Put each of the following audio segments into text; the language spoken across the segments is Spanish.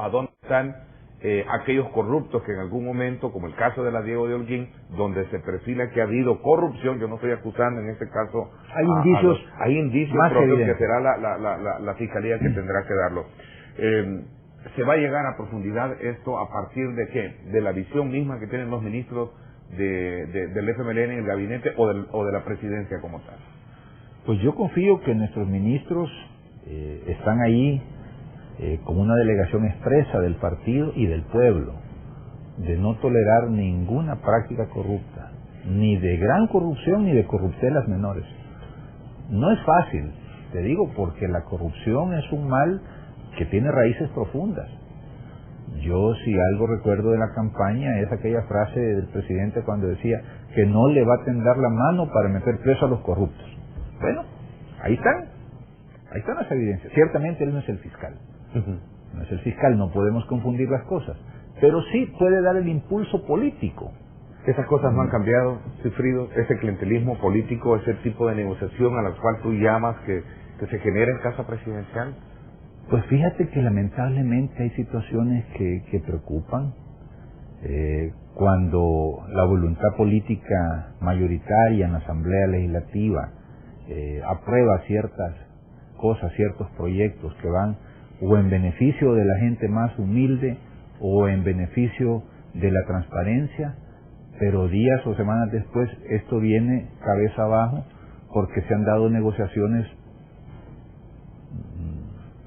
a dónde están aquellos corruptos que en algún momento, como el caso de la Diego de Holguín, donde se perfila que ha habido corrupción. Yo no estoy acusando en este caso. Hay indicios propios que será la fiscalía que tendrá que darlo. ¿Se va a llegar a profundidad esto a partir de qué? ¿De la visión misma que tienen los ministros del FMLN en el gabinete o de la presidencia como tal? Pues yo confío que nuestros ministros están ahí como una delegación expresa del partido y del pueblo, de no tolerar ninguna práctica corrupta, ni de gran corrupción ni de corruptelas menores. No es fácil, te digo, porque la corrupción es un mal que tiene raíces profundas. Yo, si algo recuerdo de la campaña, es aquella frase del presidente cuando decía que no le va a tender la mano para meter preso a los corruptos. Bueno, ahí están las evidencias. Ciertamente él no es el fiscal. No es el fiscal, no podemos confundir las cosas. Pero sí puede dar el impulso político. Esas cosas no han cambiado, Sigfrido, ese clientelismo político, ese tipo de negociación a la cual tú llamas que se genera en casa presidencial. Pues fíjate que lamentablemente hay situaciones que preocupan. Cuando la voluntad política mayoritaria en la Asamblea Legislativa aprueba ciertas cosas, ciertos proyectos que van o en beneficio de la gente más humilde o en beneficio de la transparencia, pero días o semanas después esto viene cabeza abajo porque se han dado negociaciones,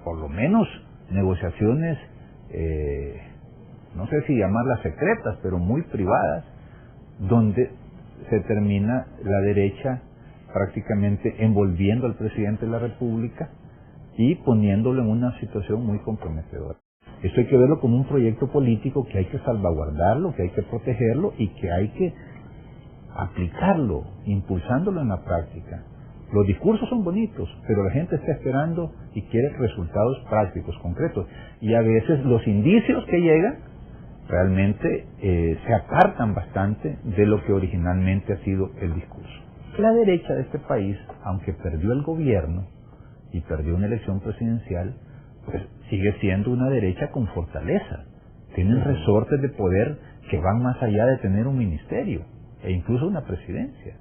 por lo menos negociaciones, no sé si llamarlas secretas, pero muy privadas, donde se termina la derecha prácticamente envolviendo al presidente de la República y poniéndolo en una situación muy comprometedora. Esto hay que verlo como un proyecto político que hay que salvaguardarlo, que hay que protegerlo y que hay que aplicarlo, impulsándolo en la práctica. Los discursos son bonitos, pero la gente está esperando y quiere resultados prácticos, concretos. Y a veces los indicios que llegan realmente se apartan bastante de lo que originalmente ha sido el discurso. La derecha de este país, aunque perdió el gobierno y perdió una elección presidencial, pues sigue siendo una derecha con fortaleza. Tienen resortes de poder que van más allá de tener un ministerio e incluso una presidencia.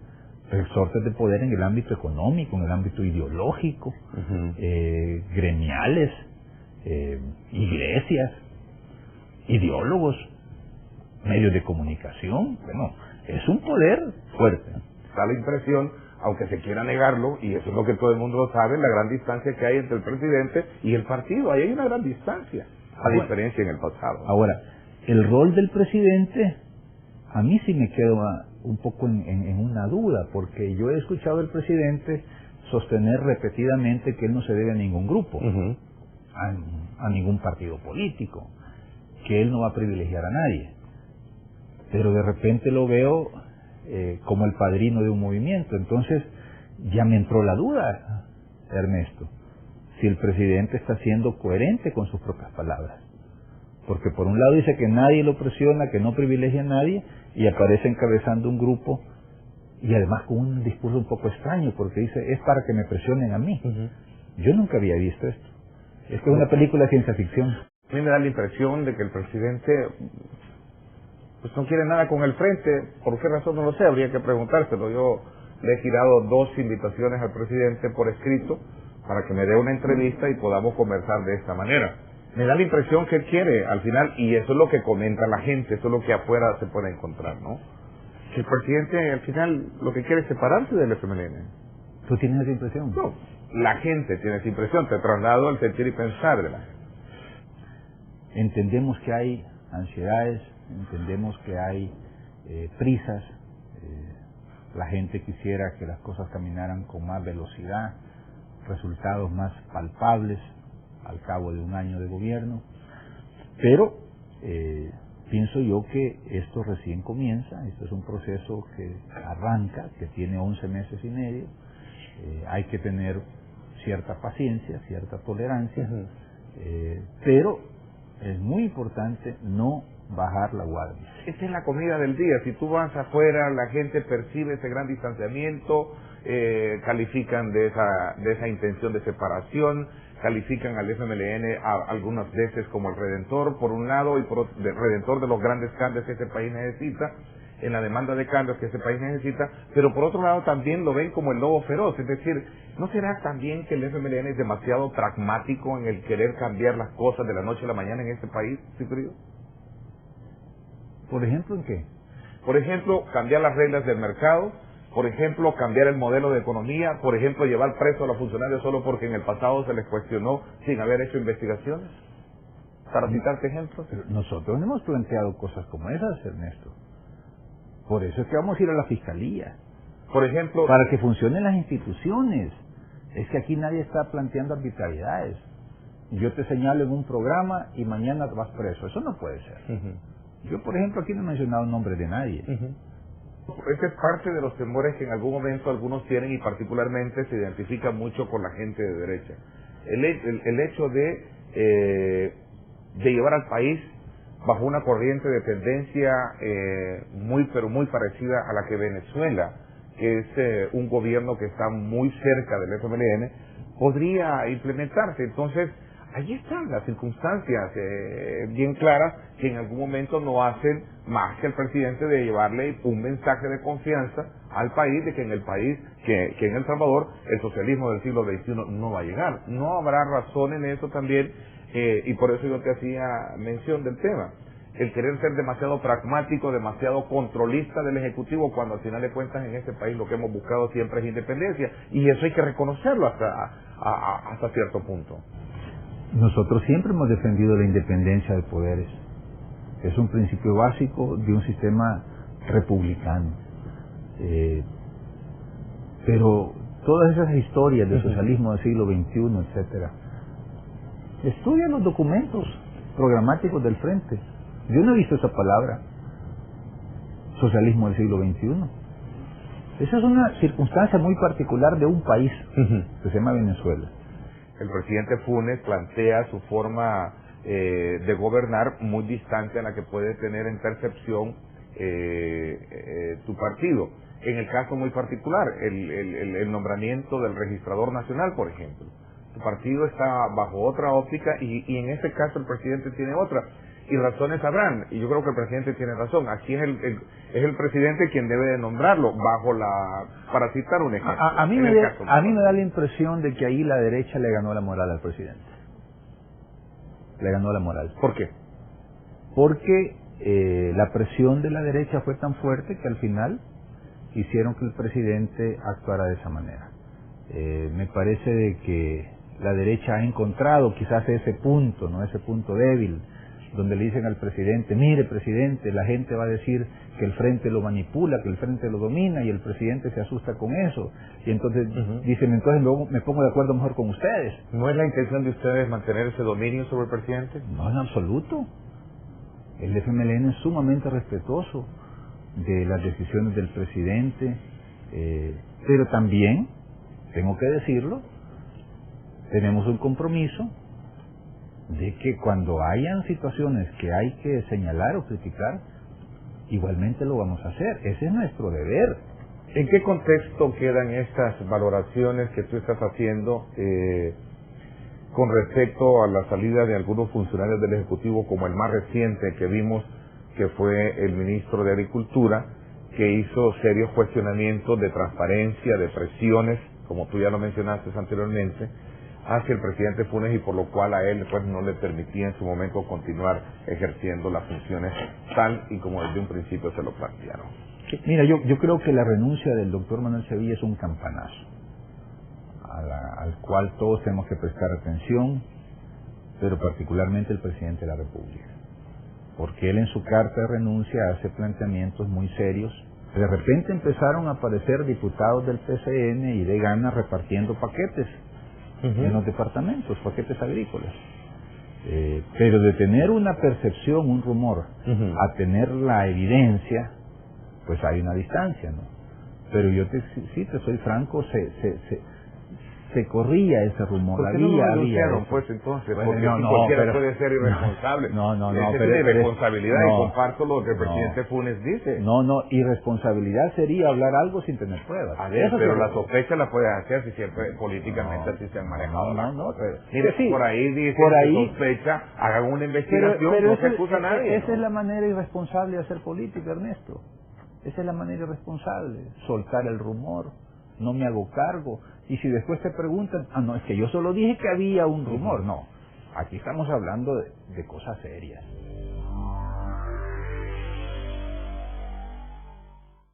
Resortes de poder en el ámbito económico, en el ámbito ideológico, gremiales, iglesias, ideólogos, medios de comunicación. Bueno, es un poder fuerte. Da la impresión, aunque se quiera negarlo, y eso es lo que todo el mundo lo sabe, la gran distancia que hay entre el presidente y el partido. Ahí hay una gran distancia, a diferencia en el pasado. Ahora, el rol del presidente, a mí sí me queda un poco en una duda, porque yo he escuchado al presidente sostener repetidamente que él no se debe a ningún grupo, a ningún partido político, que él no va a privilegiar a nadie. Pero de repente lo veo como el padrino de un movimiento. Entonces ya me entró la duda, Ernesto, si el presidente está siendo coherente con sus propias palabras. Porque por un lado dice que nadie lo presiona, que no privilegia a nadie, y aparece encabezando un grupo, y además con un discurso un poco extraño, porque dice, es para que me presionen a mí. Yo nunca había visto esto. Esto es una película de ciencia ficción. A mí me da la impresión de que el presidente pues no quiere nada con el frente. ¿Por qué razón? No lo sé, habría que preguntárselo. Yo le he girado 2 invitaciones al presidente por escrito para que me dé una entrevista y podamos conversar de esta manera. Me da la impresión que él quiere al final, y eso es lo que comenta la gente, eso es lo que afuera se puede encontrar, ¿no? Que el presidente al final lo que quiere es separarse del FMLN. ¿Tú tienes esa impresión? No, la gente tiene esa impresión, te traslado al sentir y pensar de la gente. Entendemos que hay ansiedades, entendemos que hay prisas, la gente quisiera que las cosas caminaran con más velocidad, resultados más palpables al cabo de un año de gobierno, pero pienso yo que esto recién comienza, esto es un proceso que arranca, que tiene 11 meses y medio, hay que tener cierta paciencia, cierta tolerancia, pero es muy importante no bajar la guardia. Esta es la comida del día. Si tú vas afuera, la gente percibe ese gran distanciamiento, califican de esa intención de separación, califican al FMLN algunas veces como el redentor, por un lado, y redentor de los grandes cambios que este país necesita, en la demanda de cambios que este país necesita, pero por otro lado también lo ven como el lobo feroz. Es decir, ¿no será también que el FMLN es demasiado pragmático en el querer cambiar las cosas de la noche a la mañana en este país, Sigfrido? ¿Por ejemplo en qué? Por ejemplo, cambiar las reglas del mercado, por ejemplo, cambiar el modelo de economía, por ejemplo, llevar preso a los funcionarios solo porque en el pasado se les cuestionó sin haber hecho investigaciones, para citarte ejemplos. Pero nosotros no hemos planteado cosas como esas, Ernesto. Por eso es que vamos a ir a la Fiscalía. Por ejemplo, para que funcionen las instituciones. Es que aquí nadie está planteando arbitrariedades. Yo te señalo en un programa y mañana vas preso. Eso no puede ser. Yo, por ejemplo, aquí no he mencionado el nombre de nadie. Esa es parte de los temores que en algún momento algunos tienen, y particularmente se identifica mucho con la gente de derecha. El hecho de llevar al país bajo una corriente de tendencia pero muy parecida a la que Venezuela, que es un gobierno que está muy cerca del FMLN, podría implementarse. Entonces, ahí están las circunstancias bien claras que en algún momento no hacen más que el presidente de llevarle un mensaje de confianza al país de que en el país, que en El Salvador, el socialismo del siglo XXI no va a llegar. No habrá razón en eso también, y por eso yo te hacía mención del tema. El querer ser demasiado pragmático, demasiado controlista del Ejecutivo, cuando al final de cuentas en este país lo que hemos buscado siempre es independencia, y eso hay que reconocerlo hasta cierto punto. Nosotros siempre hemos defendido la independencia de poderes. Es un principio básico de un sistema republicano. Pero todas esas historias del socialismo del siglo XXI, etcétera, estudian los documentos programáticos del Frente. Yo no he visto esa palabra, socialismo del siglo XXI. Esa es una circunstancia muy particular de un país que se llama Venezuela. El presidente Funes plantea su forma de gobernar muy distante a la que puede tener en percepción tu partido. En el caso muy particular, el nombramiento del registrador nacional, por ejemplo. Tu partido está bajo otra óptica y en este caso el presidente tiene otra. Y razones habrán, y yo creo que el presidente tiene razón. Aquí es el presidente quien debe de nombrarlo, para citar un ejemplo. A mí me da la impresión de que ahí la derecha le ganó la moral al presidente. Le ganó la moral. ¿Por qué? Porque la presión de la derecha fue tan fuerte que al final hicieron que el presidente actuara de esa manera. Me parece de que la derecha ha encontrado quizás ese punto, ¿no? Ese punto débil, donde le dicen al presidente, mire presidente, la gente va a decir que el Frente lo manipula, que el Frente lo domina, y el presidente se asusta con eso, y entonces dicen, entonces luego me pongo de acuerdo mejor con ustedes. ¿No es la intención de ustedes mantener ese dominio sobre el presidente? No, en absoluto. El FMLN es sumamente respetuoso de las decisiones del presidente, pero también, tengo que decirlo, tenemos un compromiso de que cuando hayan situaciones que hay que señalar o criticar, igualmente lo vamos a hacer. Ese es nuestro deber. ¿En qué contexto quedan estas valoraciones que tú estás haciendo con respecto a la salida de algunos funcionarios del Ejecutivo, como el más reciente que vimos, que fue el ministro de Agricultura, que hizo serios cuestionamientos de transparencia, de presiones, como tú ya lo mencionaste anteriormente, hacia el presidente Funes, y por lo cual a él pues no le permitía en su momento continuar ejerciendo las funciones tal y como desde un principio se lo plantearon? Mira, yo creo que la renuncia del doctor Manuel Sevilla es un campanazo al cual todos tenemos que prestar atención, pero particularmente el presidente de la República, porque él en su carta de renuncia hace planteamientos muy serios. De repente empezaron a aparecer diputados del PCN y de Gana repartiendo paquetes en los departamentos, paquetes agrícolas. Pero de tener una percepción, un rumor, a tener la evidencia, pues hay una distancia, ¿no? Pero yo te soy franco, se corría ese rumor, ¿Por qué no lo había denunciaron, eso. pues, entonces? Bueno, Porque no, cualquiera pero- puede ser irresponsable. No, Esa es pero- una pero- irresponsabilidad no, y comparto lo que el no. presidente Funes dice. No, irresponsabilidad sería hablar algo sin tener pruebas. A ver, Eso pero sería- la sospecha la puedes hacer si siempre políticamente así se han manejado las no, cosas. pero- Mire, sí, por ahí dice por que ahí- sospecha, hagan una Pero investigación, no se esa- acusa a nadie. esa ¿no? es la manera irresponsable de hacer política, Ernesto. Esa es la manera irresponsable. Soltar el rumor, no me hago cargo. Y si después te preguntan, no, es que yo solo dije que había un rumor. No, aquí estamos hablando de cosas serias.